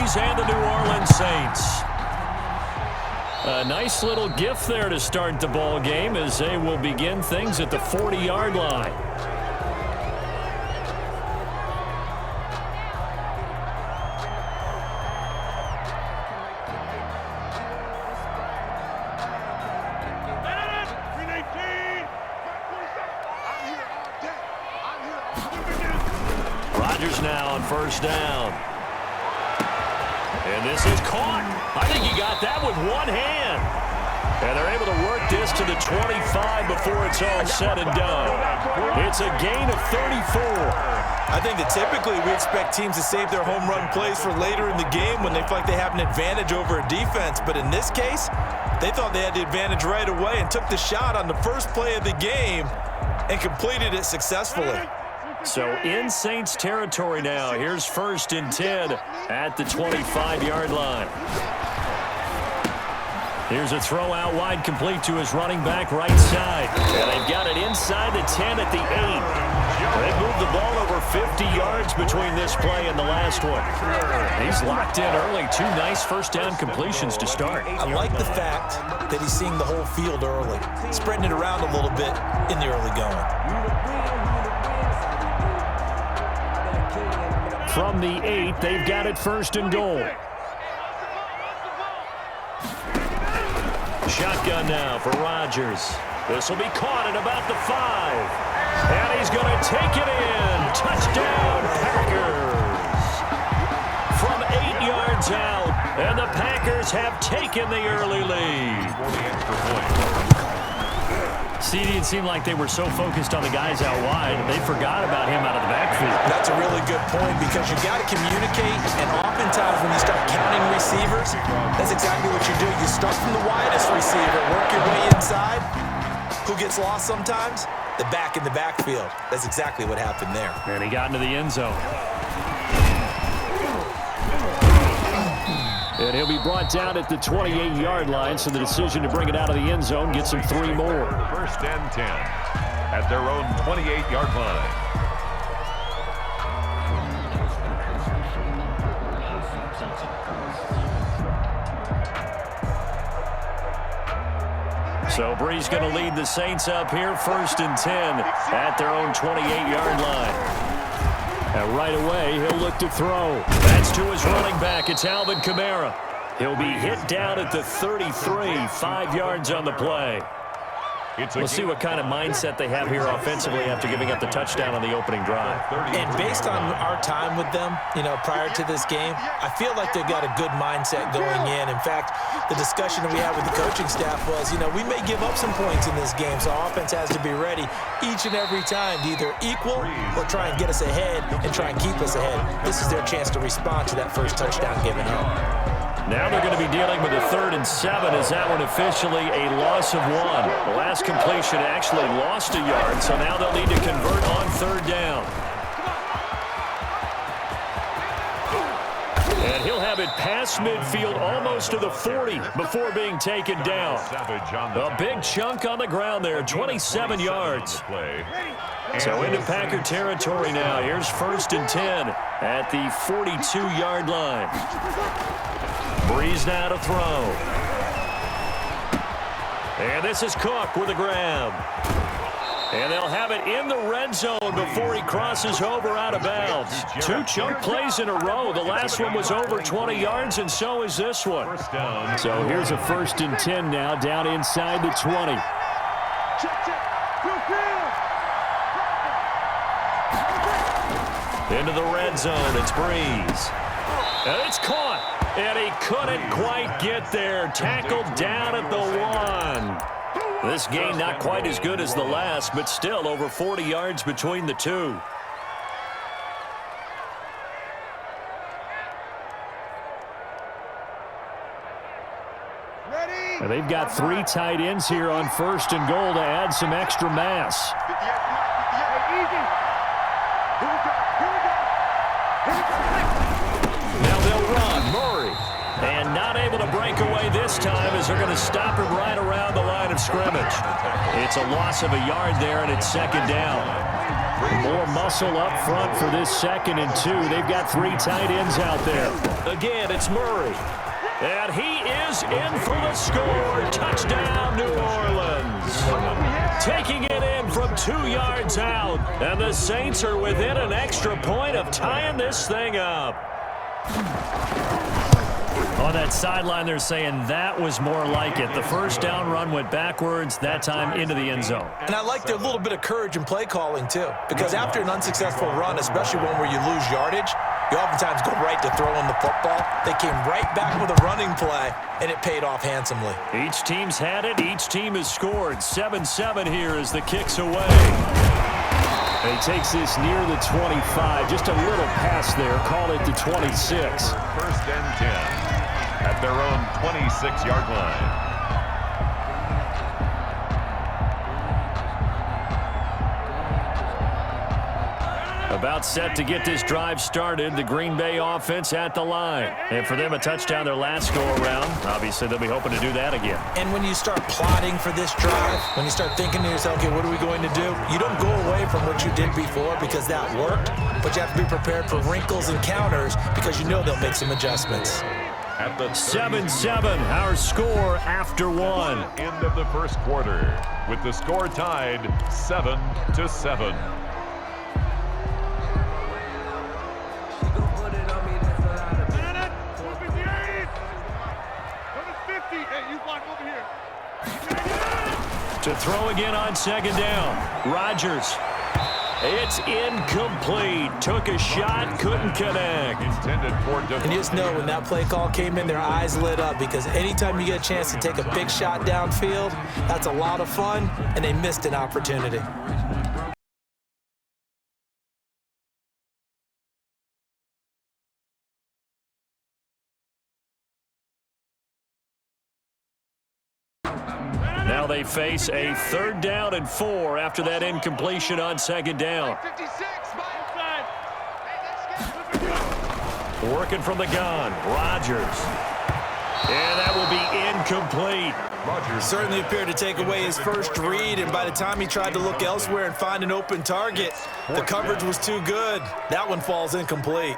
Brees and the New Orleans Saints. A nice little gift there to start the ball game as they will begin things at the 40-yard line. Rodgers now on first down. And this is caught. I think he got that with one hand. And they're able to work this to the 25 before it's all said and done. It's a gain of 34. I think that typically we expect teams to save their home run plays for later in the game when they feel like they have an advantage over a defense. But in this case, they thought they had the advantage right away and took the shot on the first play of the game and completed it successfully. So in Saints territory now. Here's 1st and 10 at the 25-yard line. Here's a throw out wide, complete to his running back right side. And they've got it inside the 10 at the 8. They moved the ball over 50 yards between this play and the last one. He's locked in early. 2 nice first down completions to start. I like the fact that he's seeing the whole field early, spreading it around a little bit in the early going. From the 8, they've got it 1st and goal. Shotgun now for Rodgers. This will be caught at about the 5. And he's going to take it in. Touchdown, Packers. From 8 yards out. And the Packers have taken the early lead. It seemed like they were so focused on the guys out wide, they forgot about him out of the backfield. That's a really good point because you got to communicate, and oftentimes when you start counting receivers, that's exactly what you do. You start from the widest receiver, work your way inside. Who gets lost sometimes? The back in the backfield. That's exactly what happened there. And he got into the end zone. And he'll be brought down at the 28-yard line, so the decision to bring it out of the end zone gets him 3 more. 1st and 10 at their own 28-yard line. So Brees going to lead the Saints up here, 1st and 10 at their own 28-yard line. And right away, he'll look to throw. That's to his running back. It's Alvin Kamara. He'll be hit down at the 33, 5 yards on the play. We'll see what kind of mindset they have here offensively after giving up the touchdown on the opening drive. And based on our time with them, prior to this game, I feel like they've got a good mindset going in. In fact, the discussion that we had with the coaching staff was, we may give up some points in this game, so our offense has to be ready each and every time to either equal or try and get us ahead and try and keep us ahead. This is their chance to respond to that first touchdown given up. Now they're going to be dealing with a 3rd and 7 as that one officially a loss of 1. The last completion actually lost a yard, so now they'll need to convert on 3rd down. And he'll have it past midfield almost to the 40 before being taken down. A big chunk on the ground there, 27 yards. So into Packer territory now. Here's 1st and 10 at the 42-yard line. Brees now to throw. And this is Cook with a grab. And they'll have it in the red zone before he crosses over out of bounds. 2 chunk plays in a row. The last one was over 20 yards, and so is this one. So here's a 1st and 10 now down inside the 20. Into the red zone, it's Brees. And it's caught. And he couldn't quite get there. Tackled down at the 1. This gain not quite as good as the last, but still over 40 yards between the two. And they've got 3 tight ends here on 1st and goal to add some extra mass. Now they'll run. Murray. And not able to break away this time as they're going to stop him right around the line of scrimmage. It's a loss of a yard there, and it's 2nd down. More muscle up front for this 2nd and 2. They've got 3 tight ends out there. Again, it's Murray. And he is in for the score. Touchdown, New Orleans. Taking it in from 2 yards out. And the Saints are within an extra point of tying this thing up. On that sideline, they're saying that was more like it. The first down run went backwards, that time into the end zone. And I like their little bit of courage in play calling, too. Because after an unsuccessful run, especially one where you lose yardage, you oftentimes go right to throwing the football. They came right back with a running play, and it paid off handsomely. Each team's had it. Each team has scored. 7-7 here as the kick's away. He takes this near the 25. Just a little pass there. Call it the 26. 1st and 10 at their own 26-yard line. About set to get this drive started. The Green Bay offense at the line. And for them, a touchdown their last go-around. Obviously, they'll be hoping to do that again. And when you start plotting for this drive, when you start thinking to yourself, okay, what are we going to do? You don't go away from what you did before because that worked, but you have to be prepared for wrinkles and counters because you know they'll make some adjustments. At the 7-7, our score after 1. End of the first quarter, with the score tied 7-7. To throw again on 2nd down. Rodgers. It's incomplete. Took a shot, couldn't connect. And you just know when that play call came in, their eyes lit up because anytime you get a chance to take a big shot downfield, that's a lot of fun, and they missed an opportunity. Now they face a 3rd down and 4 after that incompletion on 2nd down. Working from the gun, Rodgers. And that will be incomplete. Rodgers certainly appeared to take away his first read, and by the time he tried to look elsewhere and find an open target, the coverage was too good. That one falls incomplete.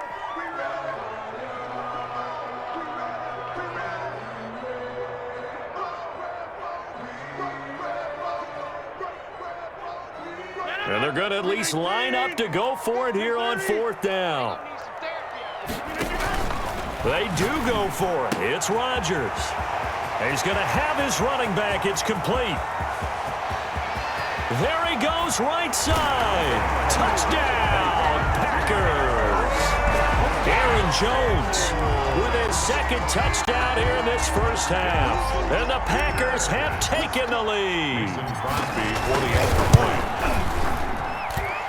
And they're going to at least line up to go for it here on 4th down. They do go for it. It's Rodgers. He's going to have his running back. It's complete. There he goes, right side. Touchdown, Packers. Aaron Jones with his 2nd touchdown here in this first half. And the Packers have taken the lead.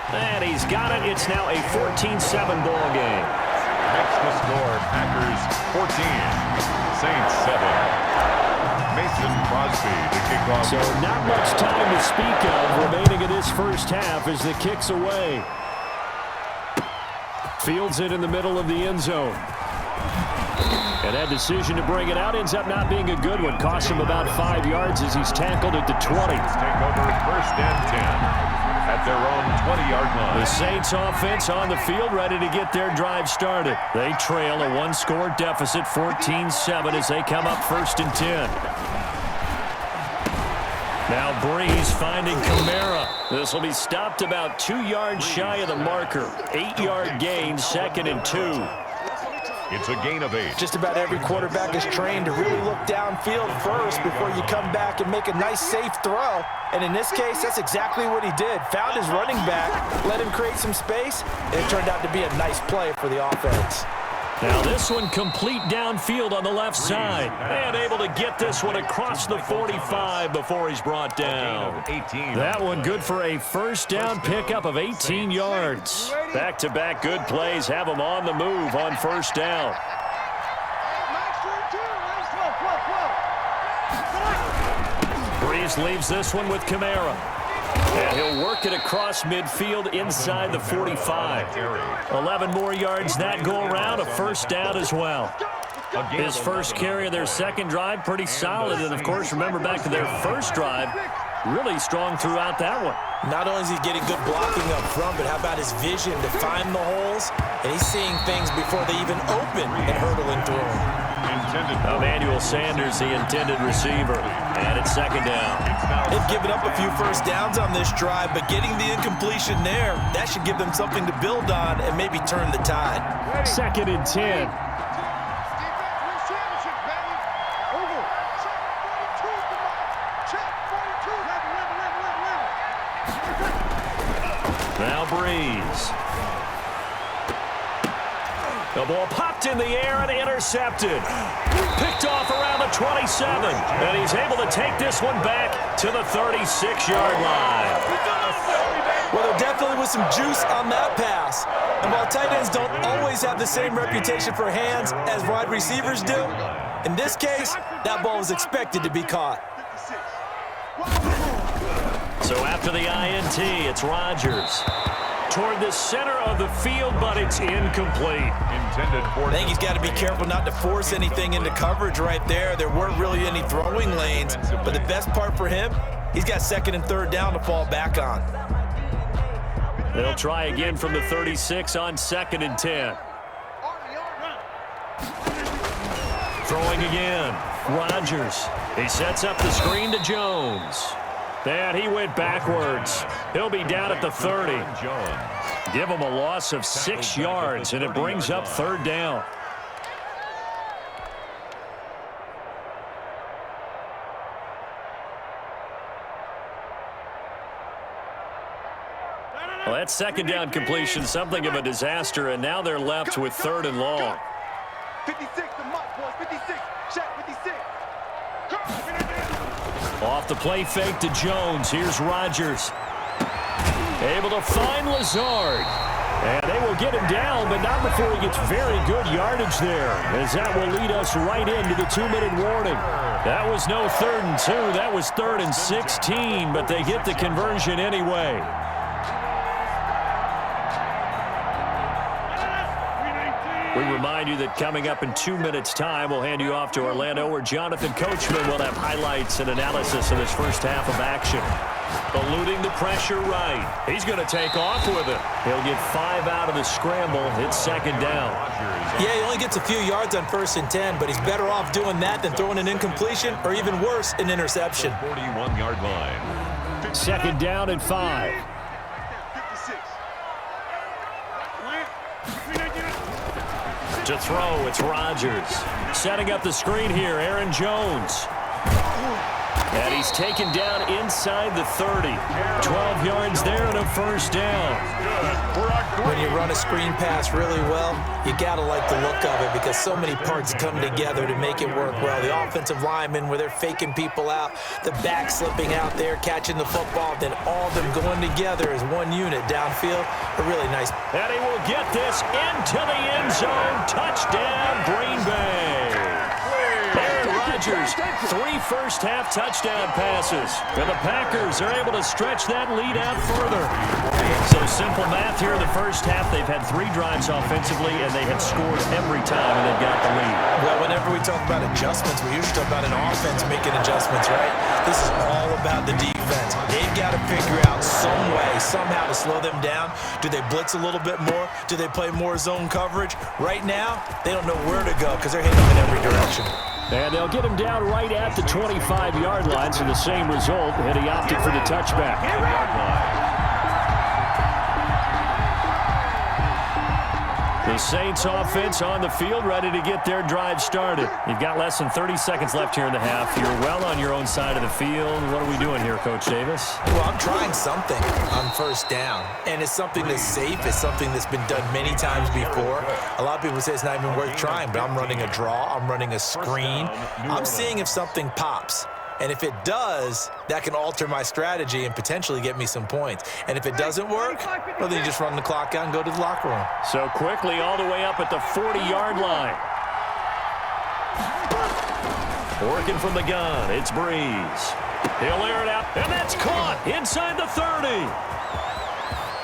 And he's got it. It's now a 14-7 ball game. Makes the score, Packers 14, Saints 7. Mason Crosby to kick off. So not much time to speak of remaining in this first half as the kick's away. Fields it in the middle of the end zone. And that decision to bring it out ends up not being a good one. Cost him about 5 yards as he's tackled at the 20. Take over 1st and 10. At their own 20-yard line. The Saints offense on the field ready to get their drive started. They trail a 1-score deficit, 14-7 as they come up 1st and 10. Now Brees finding Kamara. This will be stopped about 2 yards shy of the marker. 8-yard gain, 2nd and 2. It's a gain of 8. Just about every quarterback is trained to really look downfield first before you come back and make a nice, safe throw. And in this case, that's exactly what he did. Found his running back, let him create some space, and it turned out to be a nice play for the offense. Now this one complete downfield on the left side. And able to get this one across the 45 before he's brought down. That one good for a 1st down pickup of 18 yards. Back-to-back good plays have him on the move on 1st down. Brees leaves this one with Kamara. And he'll work it across midfield inside the 45. 11 more yards that go around, a 1st down as well. His first carry of their 2nd drive, pretty solid. And, of course, remember back to their 1st drive, really strong throughout that one. Not only is he getting good blocking up front, but how about his vision to find the holes? And he's seeing things before they even open and hurdling through them. Emmanuel Sanders, the intended receiver. And it's second down. They've given up a few first downs on this drive, but getting the incompletion there, that should give them something to build on and maybe turn the tide. Second and 10. Now Brees. The ball popped in the air and intercepted. Picked off around the 27. And he's able to take this one back to the 36-yard line. Well, there definitely was some juice on that pass. And while tight ends don't always have the same reputation for hands as wide receivers do, in this case, that ball was expected to be caught. So after the INT, it's Rodgers. Toward the center of the field, but it's incomplete. I think he's got to be careful not to force anything into coverage right there. There weren't really any throwing lanes, but the best part for him, he's got second and third down to fall back on. They'll try again from the 36 on second and 10. Throwing again. Rodgers. He sets up the screen to Jones. And he went backwards. He'll be down at the 30. Give him a loss of 6 yards, and it brings up third down. Well, that second down completion, something of a disaster, and now they're left with third and long. 56, the mark, boys, 56, check, 56. Off the play fake to Jones. Here's Rodgers. Able to find Lazard. And they will get him down, but not before he gets very good yardage there, as that will lead us right into the 2-minute warning. That was no 3rd and 2. That was 3rd and 16, but they get the conversion anyway. We remind you that coming up in 2 minutes' time, we'll hand you off to Orlando, where Jonathan Coachman will have highlights and analysis of this first half of action. Eluding the pressure right. He's going to take off with it. He'll get 5 out of the scramble. It's second down. Yeah, he only gets a few yards on 1st and 10, but he's better off doing that than throwing an incompletion or even worse, an interception. 41-yard line. Second down and 5. To throw, it's Rodgers. Setting up the screen here, Aaron Jones. And he's taken down inside the 30. 12 yards there and a first down. When you run a screen pass really well, you got to like the look of it because so many parts come together to make it work well. The offensive linemen, where they're faking people out, the back slipping out there, catching the football, then all of them going together as one unit downfield. A really nice. And he will get this into the end zone. Touchdown, Green Bay. Aaron Rodgers, 3 first-half touchdown passes. And the Packers are able to stretch that lead out further. So simple math here in the first half. They've had 3 drives offensively, and they have scored every time, and they've got the lead. Well, whenever we talk about adjustments, we usually talk about an offense making adjustments, right? This is all about the defense. They've got to figure out some way, somehow to slow them down. Do they blitz a little bit more? Do they play more zone coverage? Right now, they don't know where to go because they're hitting them in every direction. And they'll get him down right at the 25-yard line, so the same result, and he opted for the touchback. The Saints offense on the field, ready to get their drive started. You've got less than 30 seconds left here in the half. You're well on your own side of the field. What are we doing here, Coach Davis? Well, I'm trying something on first down, and it's something that's safe. It's something that's been done many times before. A lot of people say it's not even worth trying, but I'm running a draw. I'm running a screen. I'm seeing if something pops. And if it does, that can alter my strategy and potentially get me some points. And if it doesn't work, well, then you just run the clock out and go to the locker room. So quickly all the way up at the 40-yard line. Working from the gun, it's Brees. He'll air it out, and that's caught inside the 30.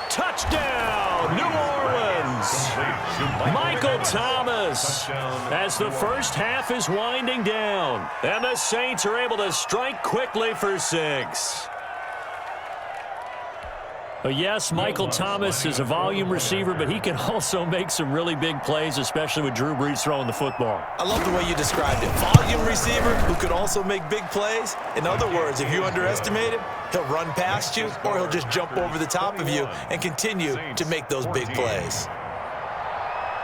Touchdown, New Orleans. Michael Thomas, as the first half is winding down, and the Saints are able to strike quickly for 6. Yes, Michael Thomas is a volume receiver, but he can also make some really big plays, especially with Drew Brees throwing the football. I love the way you described it. Volume receiver who could also make big plays. In other words, if you underestimate him, he'll run past you or he'll just jump over the top of you and continue to make those big plays.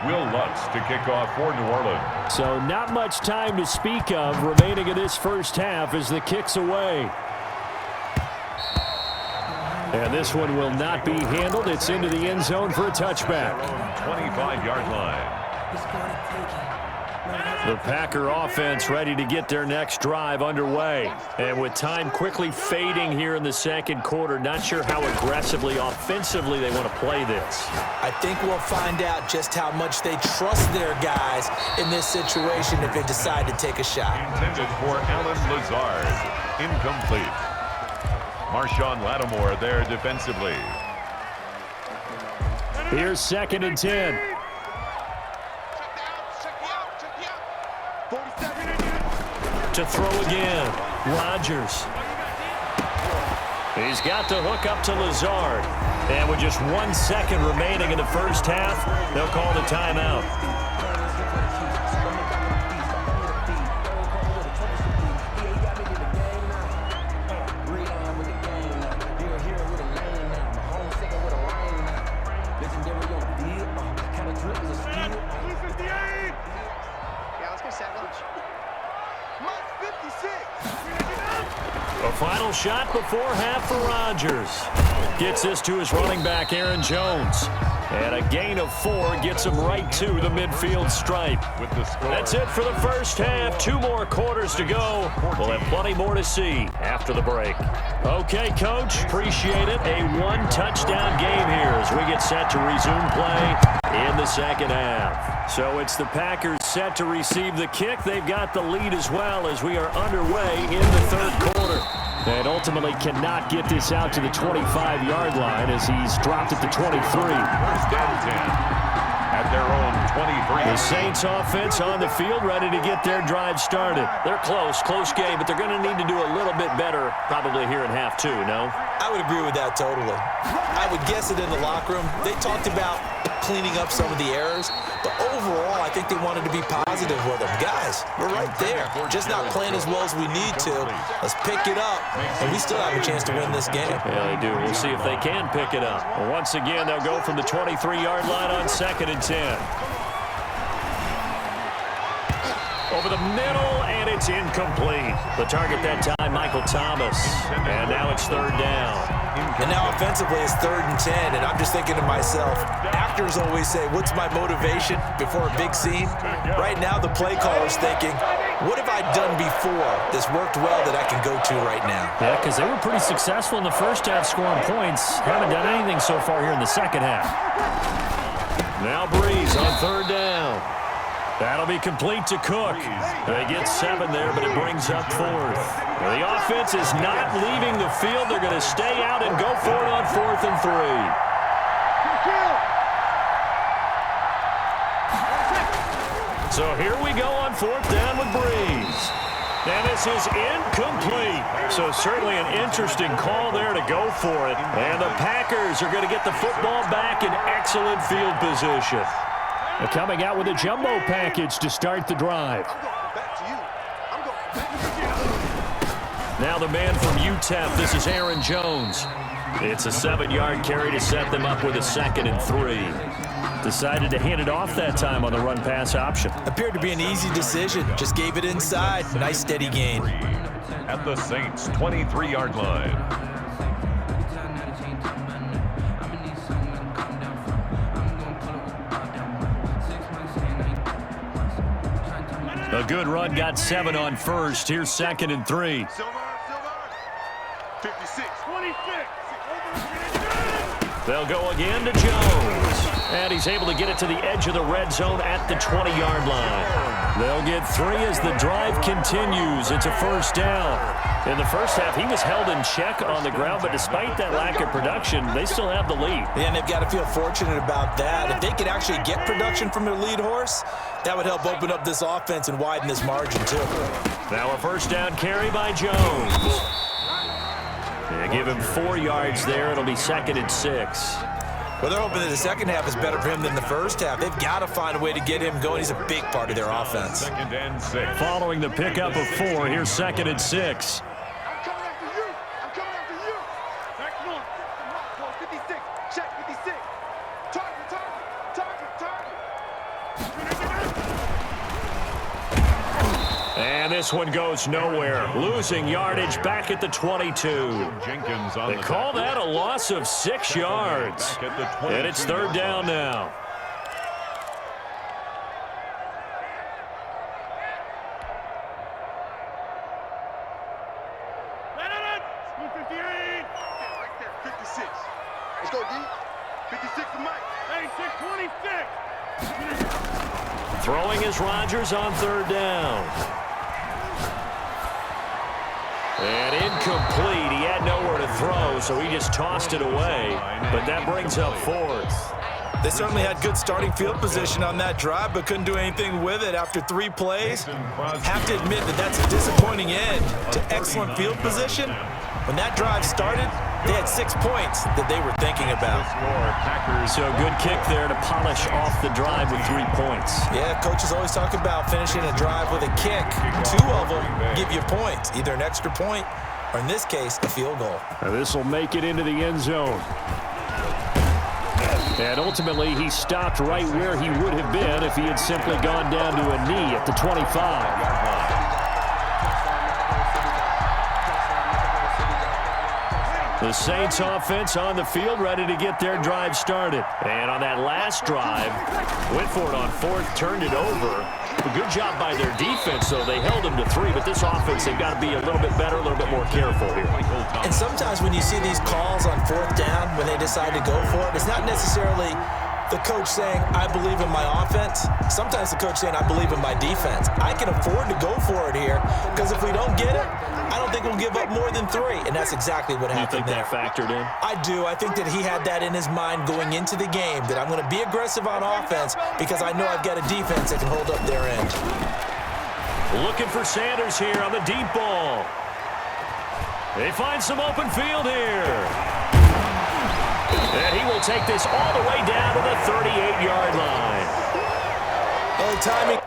Will Lutz to kick off for New Orleans. So not much time to speak of remaining in this first half as the kick's away. And this one will not be handled. It's into the end zone for a touchback. 25-yard line. The Packer offense ready to get their next drive underway. And with time quickly fading here in the second quarter, not sure how aggressively, offensively they want to play this. I think we'll find out just how much they trust their guys in this situation if they decide to take a shot. Intended for Alan Lazard. Incomplete. Marshawn Lattimore there defensively. Here's 2nd and 10. To throw again, Rodgers. He's got the hook up to Lazard. And with just 1 second remaining in the first half, they'll call the timeout. A final shot before half for Rodgers. Gets this to his running back, Aaron Jones. And a gain of 4 gets him right to the midfield stripe. With the score. That's it for the first half. 2 more quarters to go. We'll have plenty more to see after the break. Okay, Coach, appreciate it. A 1-touchdown game here as we get set to resume play in the second half. So it's the Packers set to receive the kick. They've got the lead as well as we are underway in the third quarter. And ultimately cannot get this out to the 25-yard line as he's dropped at the 23. First and 10 at their own 23. The Saints offense on the field ready to get their drive started. They're close game, but they're going to need to do a little bit better probably here in half 2, no? I would agree with that totally. I would guess it in the locker room. They talked about cleaning up some of the errors, but overall, I think they wanted to be positive with them. Guys, we're right there. Just not playing as well as we need to. Let's pick it up, and we still have a chance to win this game. Yeah, they do. We'll see if they can pick it up. Well, once again, they'll go from the 23-yard line on 2nd and 10. Over the middle, and it's incomplete. The target that time, Michael Thomas. And now it's 3rd down. And now offensively it's 3rd and 10, and I'm just thinking to myself, actors always say, what's my motivation before a big scene? Right now the play caller's thinking, what have I done before that's worked well that I can go to right now? Yeah, because they were pretty successful in the first half scoring points. Haven't done anything so far here in the second half. Now Brees on 3rd down. That'll be complete to Cook. They get 7 there, but it brings up 4th. The offense is not leaving the field. They're going to stay out and go for it on 4th and 3. So here we go on 4th down with Brees. And this is incomplete. So certainly an interesting call there to go for it. And the Packers are going to get the football back in excellent field position. They're coming out with a jumbo package to start the drive. Now the man from UTEP, this is Aaron Jones. It's a 7-yard carry to set them up with a 2nd and 3. Decided to hand it off that time on the run-pass option. Appeared to be an easy decision. Just gave it inside. Nice steady gain. At the Saints' 23-yard line. A good run, got 7 on first. Here's 2nd and 3. 56. They'll go again to Jones. And he's able to get it to the edge of the red zone at the 20-yard line. They'll get 3 as the drive continues. It's a 1st down. In the first half, he was held in check on the ground, but despite that lack of production, they still have the lead. Yeah, and they've got to feel fortunate about that. If they could actually get production from their lead horse, that would help open up this offense and widen this margin, too. Now a 1st down carry by Jones. Yeah, give him 4 yards there. It'll be 2nd and 6. Well, they're hoping that the second half is better for him than the first half. They've got to find a way to get him going. He's a big part of their offense. 2nd and 6. Following the pickup of 4, here's 2nd and 6. I'm coming after you. I'm coming after you. Back one. The mark was 56. Check 56. Target, target, target, target. And this one goes nowhere. Losing yardage back at the 22. Jenkins on They call that a loss of 6 yards. Back at the 22. And it's 3rd down now. Right there, 56. Let's go, D. 56 to Mike. Hey, 626. Throwing is Rodgers on 3rd down. And incomplete. He had nowhere to throw, so he just tossed it away. But that brings up 4th. They certainly had good starting field position on that drive, but couldn't do anything with it after 3 plays. Have to admit that that's a disappointing end to excellent field position. When that drive started, they had 6 points that they were thinking about. So good kick there to polish off the drive with 3 points. Yeah, coaches always talk about finishing a drive with a kick. 2 of them give you points, either an extra point or, in this case, a field goal. Now this will make it into the end zone. And ultimately, he stopped right where he would have been if he had simply gone down to a knee at the 25. The Saints offense on the field, ready to get their drive started. And on that last drive, went for it on 4th, turned it over. A good job by their defense, though. They held them to 3, but this offense, they've got to be a little bit better, a little bit more careful here. And sometimes when you see these calls on 4th down, when they decide to go for it, it's not necessarily the coach saying, I believe in my offense. Sometimes the coach saying, I believe in my defense. I can afford to go for it here, because if we don't get it, I don't think we'll give up more than 3, and that's exactly what happened there. You think that factored in? I do. I think that he had that in his mind going into the game, that I'm going to be aggressive on offense because I know I've got a defense that can hold up their end. Looking for Sanders here on the deep ball. They find some open field here. And he will take this all the way down to the 38-yard line. Oh, timing.